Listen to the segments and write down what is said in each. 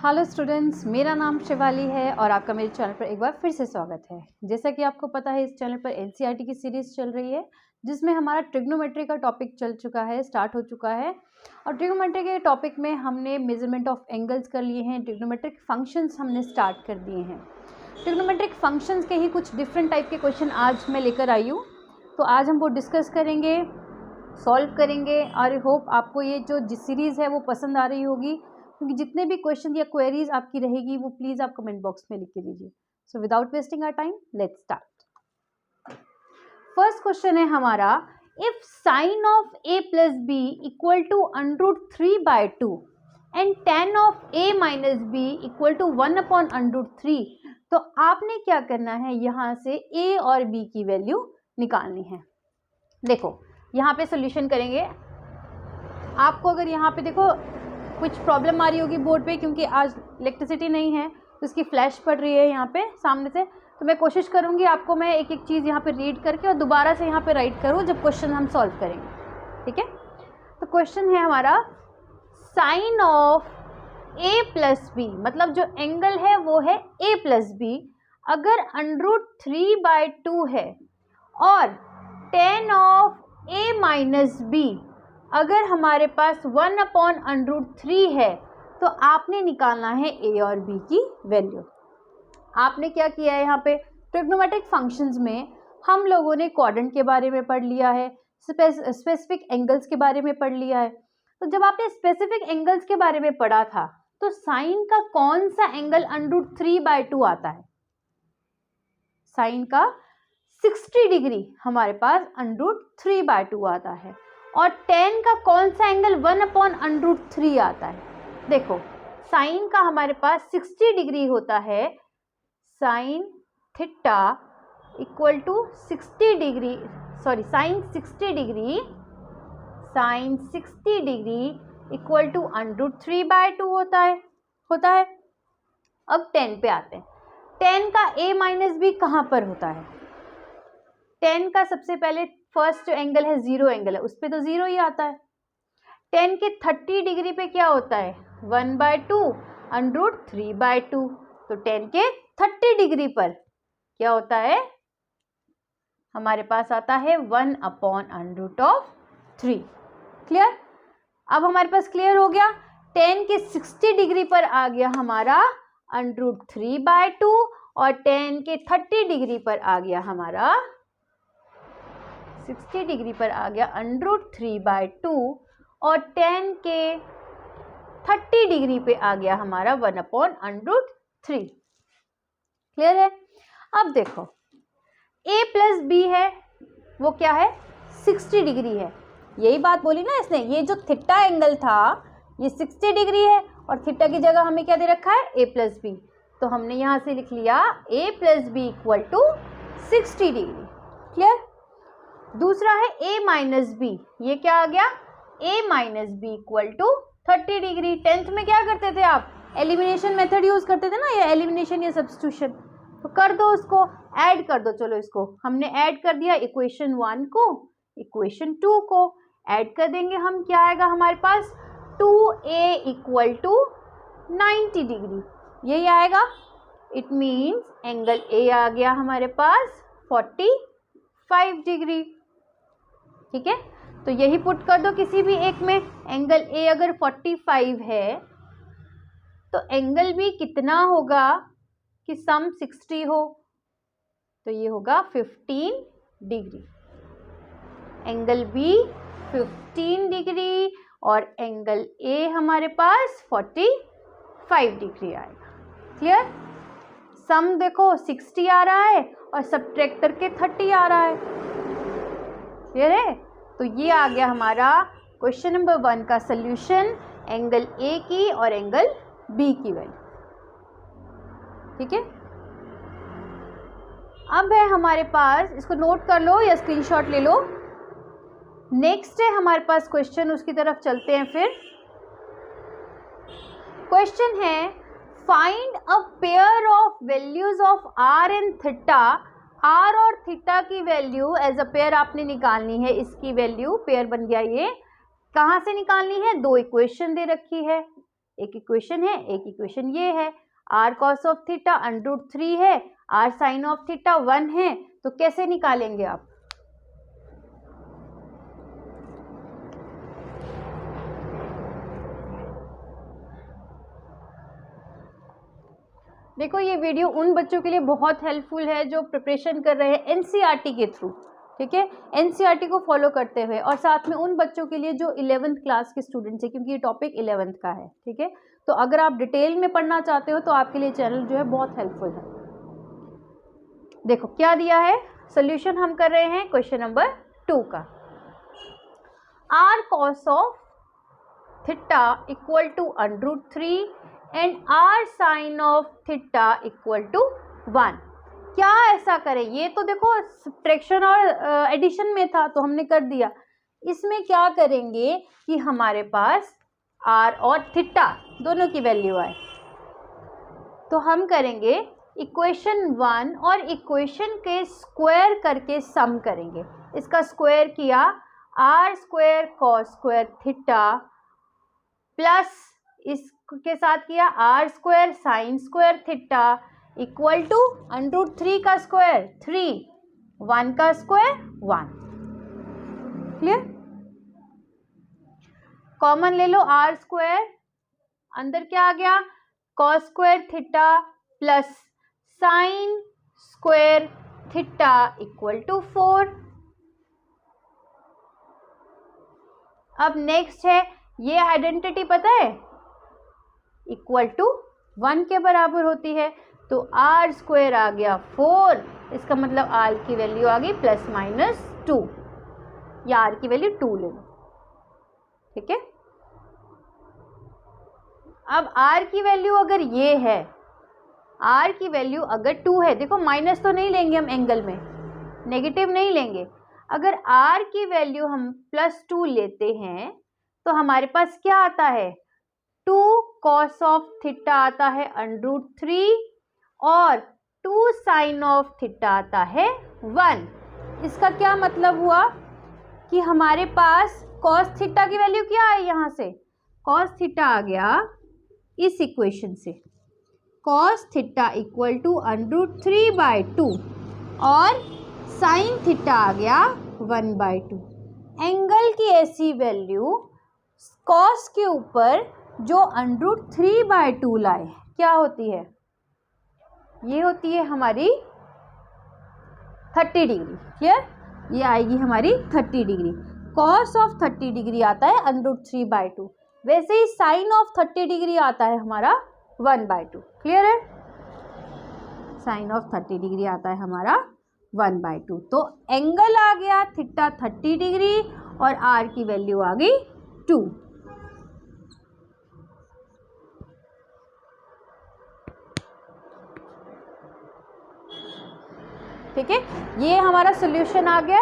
Hello students, मेरा नाम शिवाली है और आपका मेरे चैनल पर एक बार फिर से स्वागत है। जैसा कि आपको पता है, इस चैनल पर एनसीईआरटी की सीरीज़ चल रही है जिसमें हमारा ट्रिग्नोमेट्री का टॉपिक चल चुका है, स्टार्ट हो चुका है। और ट्रिग्नोमेट्री के टॉपिक में हमने मेजरमेंट ऑफ एंगल्स कर लिए हैं, ट्रिग्नोमेट्रिक फंक्शंस हमने स्टार्ट कर दिए हैं। ट्रिग्नोमेट्रिक फंक्शंस के ही कुछ डिफरेंट टाइप के क्वेश्चन आज मैं लेकर आई हूँ, तो आज हम वो डिस्कस करेंगे, सॉल्व करेंगे। और आई होप आपको ये जो सीरीज़ है वो पसंद आ रही होगी, क्योंकि जितने भी क्वेश्चन या क्वेरीज आपकी रहेगी वो प्लीज़ आप कमेंट बॉक्स में लिख के दीजिए। So without wasting our time, let's start. First question है हमारा, if sine of a plus B equal to √3/2 and tan of a minus B equal to 1/√3, तो आपने क्या करना है, यहाँ से a और b की वैल्यू निकालनी है। देखो यहाँ पे सोल्यूशन करेंगे। आपको अगर यहाँ पे देखो कुछ प्रॉब्लम आ रही होगी बोर्ड पे, क्योंकि आज इलेक्ट्रिसिटी नहीं है तो इसकी फ्लैश पड़ रही है यहाँ पे सामने से, तो मैं कोशिश करूँगी आपको मैं एक एक चीज़ यहाँ पे रीड करके और दोबारा से यहाँ पे राइट करूँ जब क्वेश्चन हम सॉल्व करेंगे, ठीक है। तो क्वेश्चन है हमारा, sine of a plus B, मतलब जो एंगल है वो है a प्लस बी, अगर √3/2 है, और tan of a minus B अगर हमारे पास 1/√3 है, तो आपने निकालना है a और b की वैल्यू। आपने क्या किया है, यहाँ पे ट्रिग्नोमेट्रिक फंक्शंस में हम लोगों ने क्वाड्रेंट के बारे में पढ़ लिया है, स्पेसिफिक एंगल्स के बारे में पढ़ लिया है। तो जब आपने स्पेसिफिक एंगल्स के बारे में पढ़ा था, तो साइन का कौन सा एंगल √3/2 आता है? साइन का 60 डिग्री हमारे पास √3/2 आता है, और tan का कौन सा एंगल 1/√3 आता है? देखो साइन का हमारे पास 60 डिग्री होता है, sine theta equal to 60 degree, sorry sine 60 degree equal to √3/2 होता है। अब tan पे आते हैं। tan का a माइनस बी कहाँ पर होता है? tan का सबसे पहले फर्स्ट जो एंगल है, जीरो एंगल है, उस पर तो जीरो ही आता है। tan के 30 डिग्री पे क्या होता है? 1/2 √3/2। तो tan के 30 डिग्री पर क्या होता है? हमारे पास आता है 1/√3। क्लियर? अब हमारे पास क्लियर हो गया। tan के 60 डिग्री पर आ गया हमारा √3/2, और tan के 30 डिग्री पर आ गया हमारा 60 डिग्री पर आ गया √3/2, और tan के 30 डिग्री पे आ गया हमारा 1/√3। क्लियर है? अब देखो a प्लस बी है, वो क्या है? 60 डिग्री है। यही बात बोली ना इसने, ये जो थीटा एंगल था ये 60 डिग्री है, और थीटा की जगह हमें क्या दे रखा है? a plus B. तो हमने यहाँ से लिख लिया a plus B equal to 60 degree. Clear? दूसरा है a माइनस बी, ये क्या आ गया? a minus B equal to 30 degree. 10th में क्या करते थे आप? एलिमिनेशन मेथड यूज करते थे ना, या एलिमिनेशन या सब्स्टिट्यूशन। तो कर दो, उसको ऐड कर दो। चलो इसको हमने ऐड कर दिया, इक्वेशन 1 को इक्वेशन 2 को ऐड कर देंगे हम, क्या आएगा हमारे पास? 2a इक्वल टू 90 डिग्री, यही आएगा। इट मीन्स एंगल a आ गया हमारे पास 45 डिग्री। ठीक है, तो यही पुट कर दो किसी भी एक में। एंगल a अगर 45 है, तो एंगल b कितना होगा कि सम 60 हो? तो ये होगा 15 डिग्री। एंगल b 15 डिग्री और एंगल a हमारे पास 45 डिग्री आएगा। क्लियर? सम देखो 60 आ रहा है और सब्ट्रैक्ट करके 30 आ रहा है। क्लियर है? तो ये आ गया हमारा क्वेश्चन नंबर 1 का सल्यूशन, एंगल A की और एंगल B की वैल्यू। ठीक है, अब है हमारे पास, इसको नोट कर लो या स्क्रीनशॉट ले लो। नेक्स्ट है हमारे पास क्वेश्चन, उसकी तरफ चलते हैं। फिर क्वेश्चन है, find a pair of values of r and theta. r और थीटा की वैल्यू एज अ पेयर आपने निकालनी है। इसकी वैल्यू पेयर बन गया। ये कहाँ से निकालनी है? दो इक्वेशन दे रखी है, एक इक्वेशन है, एक इक्वेशन ये है, r cos ऑफ थीटा √3 है, r sin ऑफ थीटा 1 है, तो कैसे निकालेंगे आप? देखो ये वीडियो उन बच्चों के लिए बहुत हेल्पफुल है जो प्रिपरेशन कर रहे हैं एनसीईआरटी के थ्रू, ठीक है, एनसीईआरटी को फॉलो करते हुए, और साथ में उन बच्चों के लिए जो 11th क्लास के स्टूडेंट्स हैं, क्योंकि ये टॉपिक 11th का है, ठीक है। तो अगर आप डिटेल में पढ़ना चाहते हो तो आपके लिए चैनल जो है बहुत हेल्पफुल है। देखो क्या दिया है, सोल्यूशन हम कर रहे हैं क्वेश्चन नंबर 2 का। r cos of theta equal to √3 and r sin of theta equal to 1। क्या ऐसा करें, ये तो देखो सब्ट्रैक्शन और एडिशन में था तो हमने कर दिया। इसमें क्या करेंगे कि हमारे पास r और थीटा दोनों की वैल्यू आए, तो हम करेंगे इक्वेशन 1 और इक्वेशन के स्क्वायर करके सम करेंगे। इसका स्क्वायर किया r square cos square theta plus इसके साथ किया r square sine square theta equal to √3 का स्क्वायर 3, 1 का स्क्वायर 1। क्लियर? कॉमन ले लो r स्क्वायर, अंदर क्या आ गया cos square theta plus sine square theta equal to 4। अब नेक्स्ट है, ये आइडेंटिटी पता है इक्वल टू 1 के बराबर होती है, तो r स्क्वायर आ गया 4, इसका मतलब r की वैल्यू आ गई ±2, या r की वैल्यू 2 ले लो, ठीक है। अब r की वैल्यू अगर ये है, r की वैल्यू अगर 2 है, देखो माइनस तो नहीं लेंगे हम एंगल में, नेगेटिव नहीं लेंगे, अगर r की वैल्यू हम +2 लेते हैं तो हमारे पास क्या आता है, 2 cos ऑफ थीटा आता है √3 और 2 sin ऑफ थीटा आता है 1। इसका क्या मतलब हुआ कि हमारे पास cos थीटा की वैल्यू क्या है, यहाँ से cos थीटा आ गया इस इक्वेशन से, cos थीटा इक्वल टू √3/2 और sin थीटा आ गया 1/2। एंगल की ऐसी वैल्यू cos के ऊपर जो √3/2 लाए क्या होती है, ये होती है हमारी 30 डिग्री। क्लियर? ये आएगी हमारी 30 डिग्री। cos ऑफ 30 डिग्री आता है √3/2, वैसे ही साइन ऑफ 30 डिग्री आता है हमारा 1/2। क्लियर है? साइन ऑफ 30 डिग्री आता है हमारा 1/2। तो एंगल आ गया थीटा 30 डिग्री और r की वैल्यू आ गई 2। ठीक है, ये हमारा सोल्यूशन आ गया।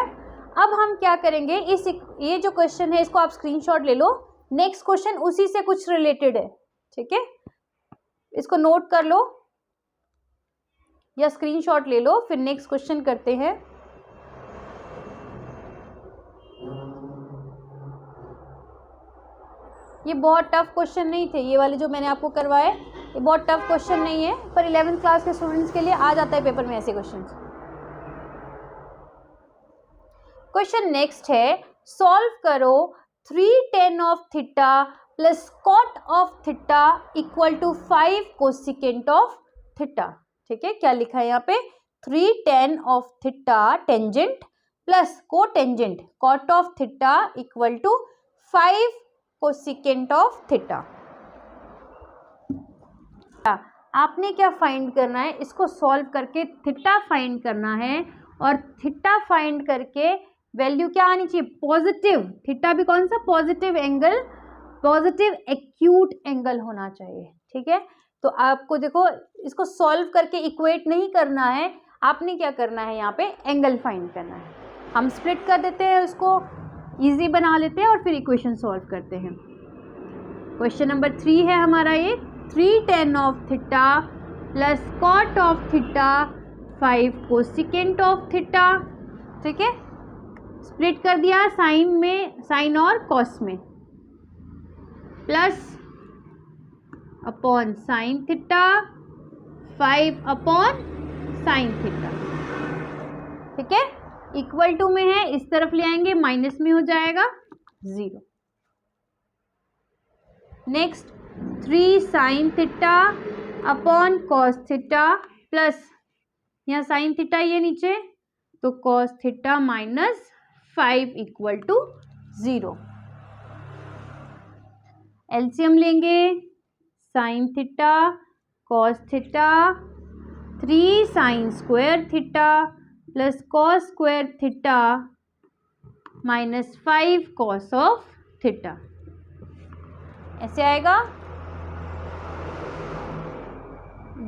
अब हम क्या करेंगे, ये जो क्वेश्चन है इसको आप स्क्रीनशॉट ले लो, नेक्स्ट क्वेश्चन उसी से कुछ रिलेटेड है, ठीक है, इसको नोट कर लो या स्क्रीनशॉट ले लो, फिर नेक्स्ट क्वेश्चन करते हैं। ये बहुत टफ क्वेश्चन नहीं थे, ये वाले जो मैंने आपको करवाए ये बहुत टफ क्वेश्चन नहीं है, पर 11th क्लास के स्टूडेंट्स के लिए आ जाता है पेपर में ऐसे क्वेश्चन। क्वेश्चन नेक्स्ट है, सॉल्व करो 3 tan of theta plus cot of theta equal to 5 cosecant of theta. ठीक है, क्या लिखा है यहाँ पे, 3 tan of theta tangent plus cotangent cot of theta equal to 5 cosecant of theta. आपने क्या फाइंड करना है, इसको सॉल्व करके थीटा फाइंड करना है, और थीटा फाइंड करके वैल्यू क्या आनी चाहिए, पॉजिटिव। थीटा भी कौन सा, positive angle, positive acute angle होना चाहिए। ठीक है, तो आपको देखो इसको सॉल्व करके इक्वेट नहीं करना है, आपने क्या करना है, यहाँ पे एंगल फाइंड करना है। हम स्प्लिट कर देते हैं, उसको इजी बना लेते हैं और फिर इक्वेशन सॉल्व करते हैं। क्वेश्चन नंबर 3 है हमारा ये, 3 tan of theta plus cot of theta 5 cosecant of theta. ठीक है, स्प्लिट कर दिया साइन में, साइन और कॉस में, plus upon sine theta, 5 upon sine theta. ठीक है, इक्वल टू में है, इस तरफ ले आएंगे माइनस में हो जाएगा 0। Next 3 sine theta upon cos theta plus, यहाँ साइन थीटा ये नीचे, तो cos theta minus 5 equal to 0। LCM लेंगे, sine theta cos theta, 3 sine square theta plus cos square theta minus 5 cos of theta, ऐसे आएगा।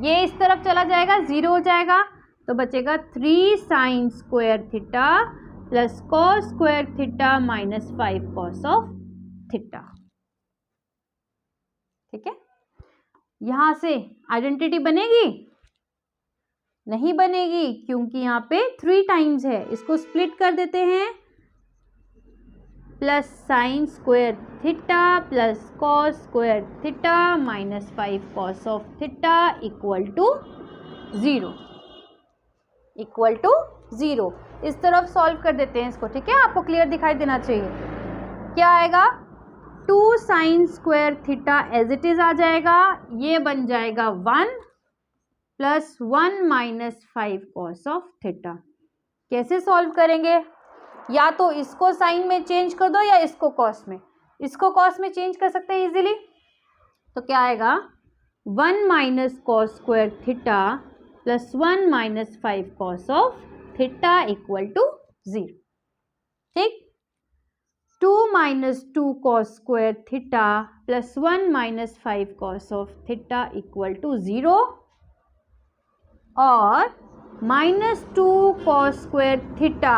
ये इस तरफ चला जाएगा, 0 हो जाएगा, तो बचेगा 3 sine square theta plus cos square theta minus 5 cos of theta. ठीक है, यहां से आइडेंटिटी बनेगी? नहीं बनेगी, क्योंकि यहाँ पे 3 टाइम्स है। इसको स्प्लिट कर देते हैं, plus sine square theta plus cos square theta minus 5 cos of theta equal to 0, equal to 0। इस तरफ सॉल्व कर देते हैं इसको। ठीक है, आपको क्लियर दिखाई देना चाहिए। क्या आएगा? 2 sine square theta as it is आ जाएगा, ये बन जाएगा 1 plus 1 minus 5 cos of theta. कैसे सॉल्व करेंगे? या तो इसको साइन में चेंज कर दो या इसको कॉस में। इसको कॉस में चेंज कर सकते हैं इजीली, तो क्या आएगा? 1 minus cos square theta plus 1 minus 5 cos of theta equal to 0। ठीक, 2 minus 2 cos square theta plus 1 minus 5 cos of theta equal to 0, और minus 2 cos square theta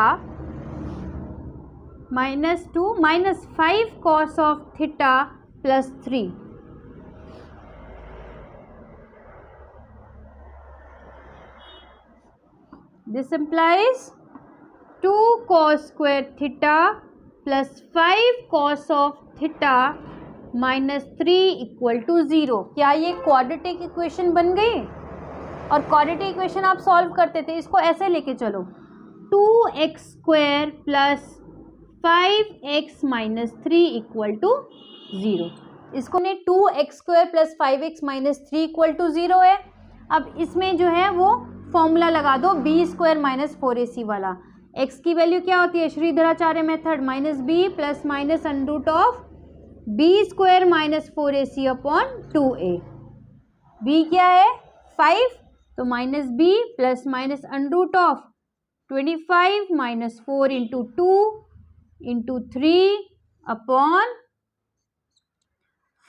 minus 2 minus 5 cos of theta plus 3। This implies 2 cos square theta plus 5 cos of theta minus 3 equal to 0। क्या ये quadratic equation बन गई? और quadratic equation आप solve करते थे, इसको ऐसे लेके चलो, 2x square plus 5x minus 3 equal to 0। इसको ने 2x square plus 5x minus 3 equal to 0 है। अब इसमें जो है वो फॉर्मूला लगा दो b स्क्वायर माइनस 4ac वाला। x की वैल्यू क्या होती है? Shridharacharya method, minus b plus minus under root of b square minus 4ac upon 2a। b क्या है? 5, तो minus b plus minus under root of 25 minus 4 into 2 into 3 upon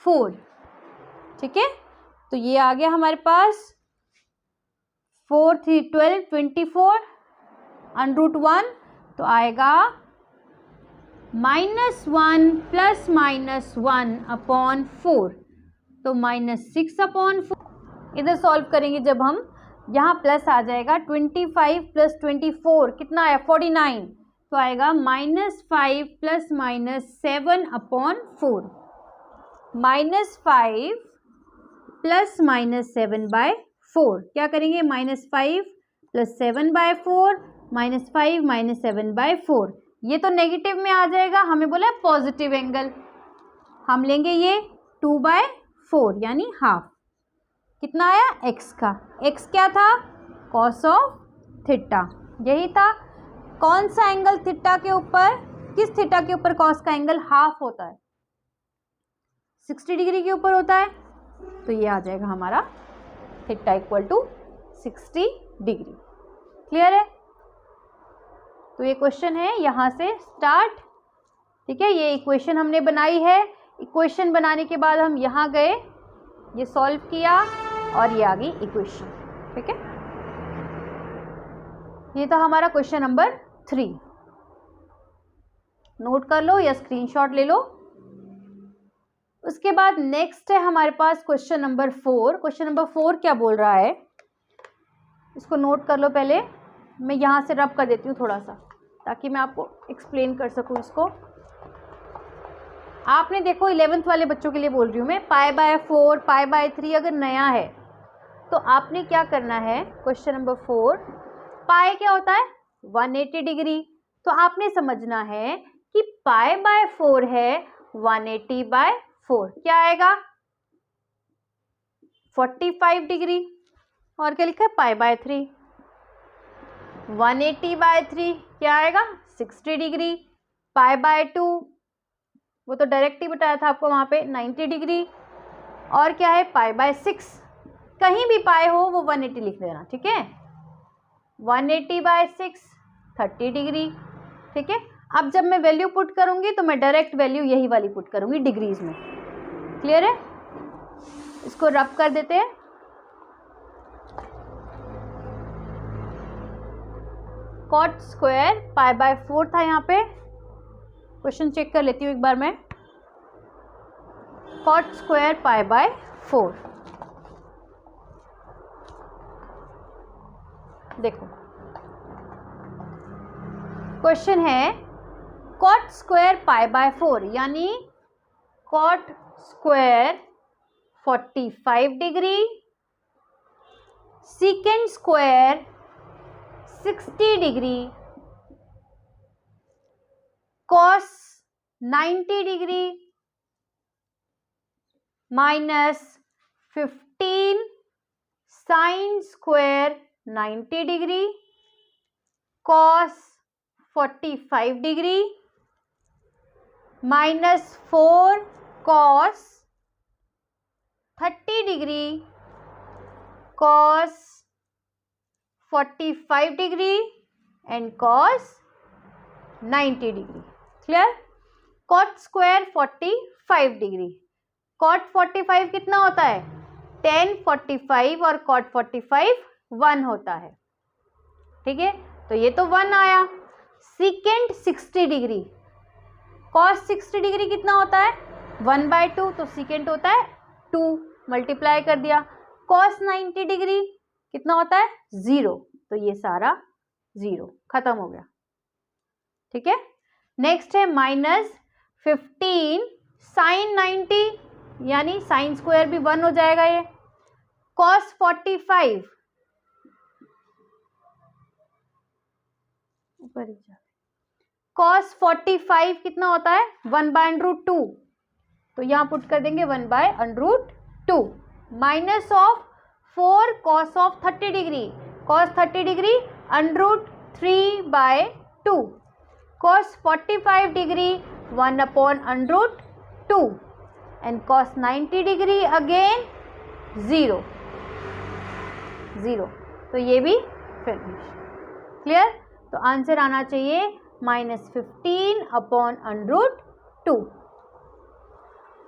4। ठीक है, तो ये आ गया हमारे पास 4 3 12 24 अंडर रूट 1, तो आएगा -1 प्लस -1 अपॉन 4, तो -6 अपॉन 4। इधर सॉल्व करेंगे जब हम, यहाँ प्लस आ जाएगा, 25 प्लस 24 कितना आया? 49, तो आएगा -5 प्लस -7 अपॉन 4, -5 प्लस -7 बाय 4। क्या करेंगे? -5 प्लस 7 बाय 4 -5 -7 बाय 4। ये तो नेगेटिव में आ जाएगा, हमें बोला है पॉजिटिव एंगल, हम लेंगे ये 2 बाय 4 यानी हाफ। कितना आया? x का। x क्या था? कॉस ऑफ थीटा, यही था। कौन सा एंगल थीटा के ऊपर, किस थीटा के ऊपर कॉस का एंगल हाफ होता है? 60 डिग्री के ऊपर होता है, तो ये आ जाएगा हमारा थीटा इक्वल टू 60 डिग्री। क्लियर है? तो ये क्वेश्चन है यहाँ से स्टार्ट। ठीक है, ये इक्वेशन हमने बनाई है। इक्वेशन बनाने के बाद हम यहाँ गए, ये सॉल्व किया और ये आ गई इक्वेशन। ठीक है, ये था हमारा क्वेश्चन नंबर 3। नोट कर लो या स्क्रीनशॉट ले लो। उसके बाद नेक्स्ट है हमारे पास क्वेश्चन नंबर 4। क्वेश्चन नंबर 4 क्या बोल रहा है, इसको नोट कर लो। पहले मैं यहाँ से रब कर देती हूँ थोड़ा सा, ताकि मैं आपको एक्सप्लेन कर सकूँ इसको। आपने देखो 11th वाले बच्चों के लिए बोल रही हूँ मैं, π/4 π/3 अगर नया है तो आपने क्या करना है, क्वेश्चन नंबर 4, पाई क्या होता है 180 डिग्री, तो आपने समझना है कि π/4 है 180/4, क्या आएगा 45 डिग्री, और क्या लिखा है π/3, 180/3 क्या आएगा 60 डिग्री, π/2 वो तो डायरेक्ट ही बताया था आपको वहां पे 90 डिग्री, और क्या है π/6, कहीं भी पाए हो वो 180 लिख देना, ठीक है, 180/6 30 डिग्री, ठीक है। अब जब मैं वैल्यू पुट करूंगी तो मैं डायरेक्ट वैल्यू यही वाली पुट करूंगी डिग्रीज में, क्लियर है। इसको रब कर देते हैं, कॉट स्क्वायर π/4 था यहाँ पे, क्वेश्चन चेक कर लेती हूँ एक बार मैं, कॉट स्क्वायर π/4, देखो क्वेश्चन है कॉट स्क्वायर π/4 यानी cot square 45 degree, secant square 60 degree, cos 90 degree minus 15 sine square 90 degree, cos 45 degree minus 4 cos 30 degree, cos 45 degree and cos 90 degree, clear. Cot square 45 degree, cot 45 कितना होता है 10 45 और cot 45 1 होता है, ठीक है, तो ये तो 1 आया। सीकेंड 60 डिग्री, कॉस 60 डिग्री कितना होता है 1/2, तो सीकेंड होता है 2, मल्टीप्लाई कर दिया। कॉस 90 डिग्री कितना होता है 0, तो ये सारा 0 खत्म हो गया, ठीक है। नेक्स्ट है माइनस 15 साइन 90 यानी साइन स्क्वायर भी 1 हो जाएगा ये, कॉस 45 ऊपर ही जा, कॉस 45 कितना होता है 1/√2, तो यहां पुट कर देंगे 1/√2 minus of 4 cos of 30 degree, cos 30 degree √3/2, cos 45 degree 1/√2 and cos 90 degree again 0, तो ये भी फिनिश, क्लियर। तो आंसर आना चाहिए -15/√2,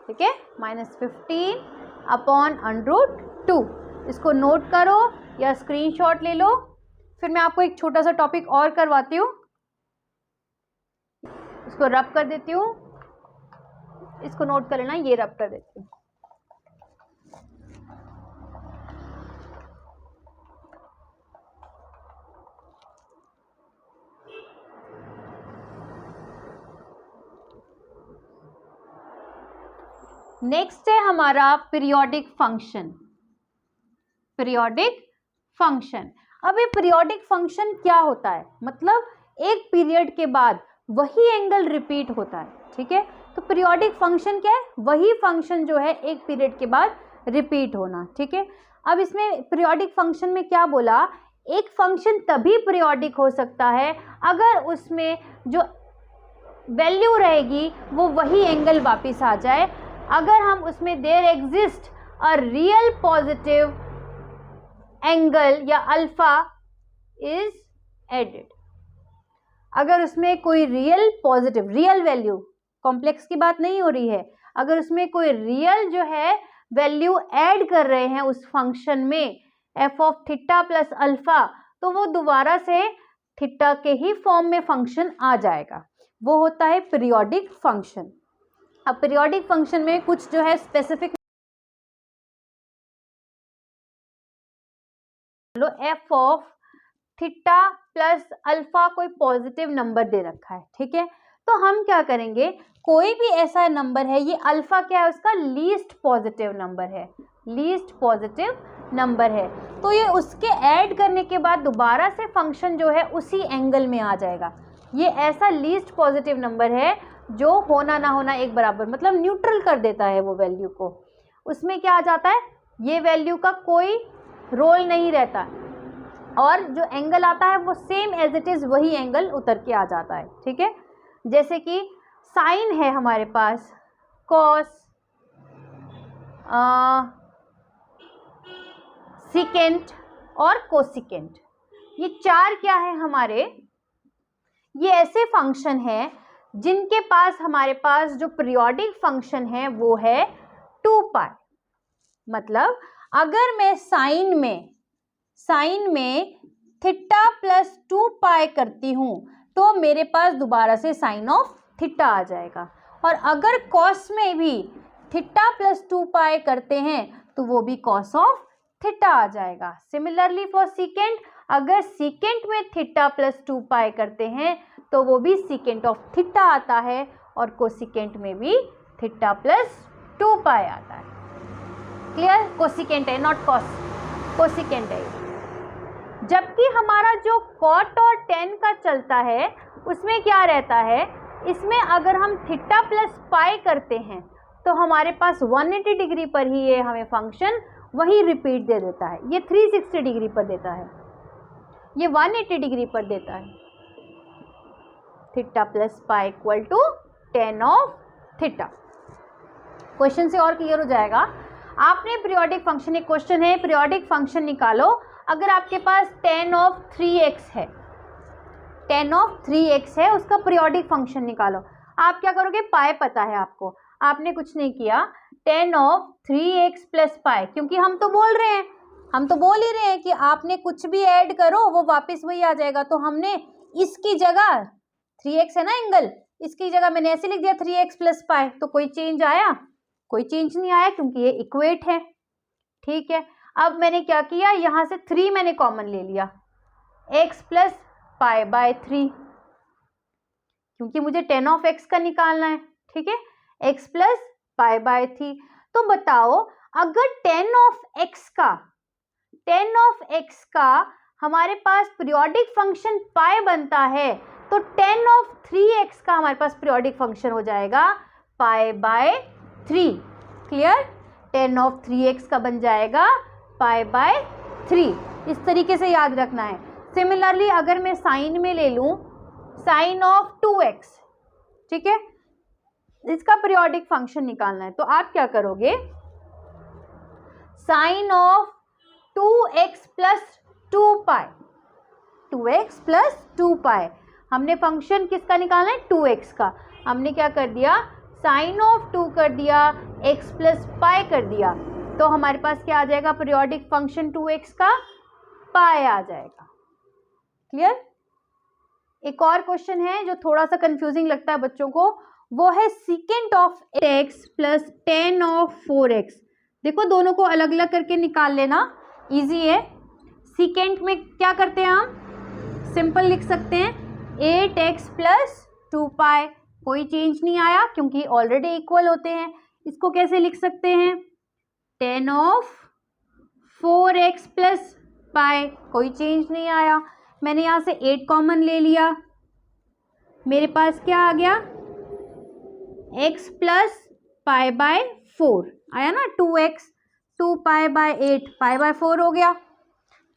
ठीक है, -15/√2। इसको नोट करो या स्क्रीनशॉट ले लो, फिर मैं आपको एक छोटा सा टॉपिक और करवाती हूँ, इसको रब कर देती हूँ, इसको नोट कर लेना, ये रब कर देती हूँ। नेक्स्ट है हमारा पीरियोडिक फंक्शन, पीरियोडिक फंक्शन। अब ये पीरियोडिक फंक्शन क्या होता है, मतलब एक पीरियड के बाद वही एंगल रिपीट होता है, ठीक है। तो पीरियोडिक फंक्शन क्या है, वही फंक्शन जो है एक पीरियड के बाद रिपीट होना, ठीक है। अब इसमें पीरियोडिक फंक्शन में क्या बोला, एक फंक्शन तभी पीरियोडिक हो सकता है अगर उसमें जो वैल्यू रहेगी वो वही एंगल वापस आ जाए, अगर हम उसमें there exist a real positive angle या अल्फा इज एडेड, अगर उसमें कोई real positive, real value, complex की बात नहीं हो रही है, अगर उसमें कोई रियल जो है वैल्यू ऐड कर रहे हैं उस फंक्शन में F of theta plus alpha, तो वो दोबारा से थीटा के ही फॉर्म में फंक्शन आ जाएगा, वो होता है पीरियोडिक फंक्शन। अब पीरियोडिक फंक्शन में कुछ जो है specific, low F of theta plus alpha कोई पॉजिटिव नंबर दे रखा है, ठीक है, तो हम क्या करेंगे, कोई भी ऐसा नंबर है, ये अल्फा क्या है, उसका लीस्ट पॉजिटिव नंबर है, लीस्ट पॉजिटिव नंबर है, तो ये उसके ऐड करने के बाद दोबारा से फंक्शन जो है उसी एंगल में आ जाएगा। ये ऐसा लीस्ट पॉजिटिव नंबर है जो होना ना होना एक बराबर, मतलब न्यूट्रल कर देता है वो वैल्यू को। उसमें क्या आ जाता है, ये वैल्यू का कोई रोल नहीं रहता और जो एंगल आता है वो सेम एज इट इज़ वही एंगल उतर के आ जाता है। ठीक है, जैसे कि साइन है हमारे पास, कॉस, सिकेंट और कोसिकेंट, ये चार क्या है हमारे, ये ऐसे फंक्शन है जिनके पास हमारे पास जो पीरियोडिक फंक्शन है वो है 2 पाई। मतलब अगर मैं साइन में थीटा प्लस 2 पाई करती हूँ तो मेरे पास दोबारा से साइन ऑफ थीटा आ जाएगा, और अगर कॉस में भी थीटा प्लस 2 पाई करते हैं तो वो भी कॉस ऑफ थीटा आ जाएगा। सिमिलरली फॉर सीकेंट, अगर सीकेंट में थीटा प्लस 2 पाई करते हैं तो वो भी सीकेंट ऑफ थीटा आता है, और कोसिकेंट में भी थीटा प्लस 2 पाई आता है। क्लियर, कोसिकेंट है नॉट कॉस, कोसिकेंट है। जबकि हमारा जो कॉट और टेन का चलता है उसमें क्या रहता है, इसमें अगर हम थीटा प्लस पाई करते हैं तो हमारे पास 180 डिग्री पर ही ये हमें फंक्शन वही रिपीट दे देता है। ये 360 डिग्री पर देता है, ये 180 डिग्री पर देता है। Theta plus pi equal to tan of theta. Question से और क्लियर हो जाएगा। आपने पीरियोडिक फंक्शन, एक क्वेश्चन है पीरियोडिक फंक्शन निकालो। अगर आपके पास टेन ऑफ 3x है, टेन ऑफ 3x है, उसका पीरियोडिक फंक्शन निकालो। आप क्या करोगे, पाई पता है आपको, आपने कुछ नहीं किया, ten of 3x plus pi, क्योंकि हम तो बोल रहे हैं, हम तो बोल ही रहे हैं कि आपने कुछ भी ऐड करो वो वापस वही आ जाएगा। तो हमने इसकी जगह 3x है ना एंगल, इसकी जगह मैंने ऐसे लिख दिया 3x प्लस पाई, तो कोई चेंज आया, कोई चेंज नहीं आया क्योंकि ये इक्वेट है। ठीक है, अब मैंने क्या किया, यहाँ से 3 मैंने कॉमन ले लिया, x प्लस पाई बाय 3, क्योंकि मुझे टेन ऑफ x का निकालना है। ठीक है, x प्लस पाई बाय 3। तो बताओ अगर टेन ऑफ x का हमारे पास पीरियोडिक फंक्शन पाई बनता है तो टेन ऑफ 3x का हमारे पास पीरियोडिक फंक्शन हो जाएगा pi by 3। Clear, ten of 3x का बन जाएगा पाई बाय 3। इस तरीके से याद रखना है। सिमिलरली अगर मैं साइन में ले लूं साइन ऑफ 2x, ठीक है, इसका पीरियोडिक फंक्शन निकालना है, तो आप क्या करोगे, sine of 2x plus 2 pi, 2x plus 2 pi, हमने फंक्शन किसका निकालना है, 2x का, हमने क्या कर दिया, साइन ऑफ 2 कर दिया, x प्लस पाई कर दिया, तो हमारे पास क्या आ जाएगा, पीरियोडिक फंक्शन 2x का पाई आ जाएगा। क्लियर। एक और क्वेश्चन है जो थोड़ा सा कंफ्यूजिंग लगता है बच्चों को, वो है secant of x plus ten of 4x। देखो दोनों को अलग अलग करके निकाल लेना, इजी है। सीकेंट में क्या करते हैं हम, सिंपल लिख सकते हैं 8x प्लस 2 पाई, कोई चेंज नहीं आया क्योंकि ऑलरेडी इक्वल होते हैं। इसको कैसे लिख सकते हैं, ten of 4x plus pi, कोई चेंज नहीं आया, मैंने यहाँ से 8 कॉमन ले लिया, मेरे पास क्या आ गया, x प्लस पाई बाय 4 आया ना, 2x, 2 pi by 8, pi by 4 हो गया।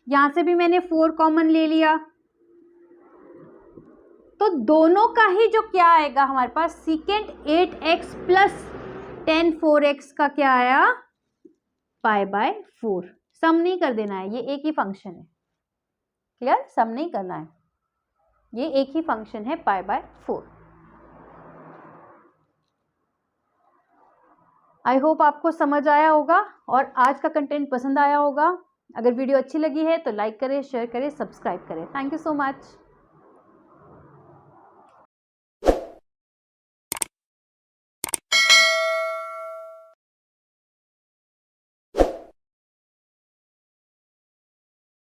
यहाँ से भी मैंने 4 कॉमन ले लिया, तो दोनों का ही जो क्या आएगा हमारे पास, secant 8x plus ten 4x का क्या आया, पाई बाय 4। सम नहीं कर देना है, ये एक ही फंक्शन है। क्लियर, सम नहीं करना है, ये एक ही फंक्शन है पाई बाय 4। आई होप आपको समझ आया होगा और आज का कंटेंट पसंद आया होगा। अगर वीडियो अच्छी लगी है तो लाइक करें, शेयर करें, सब्सक्राइब करें। Thank you so much.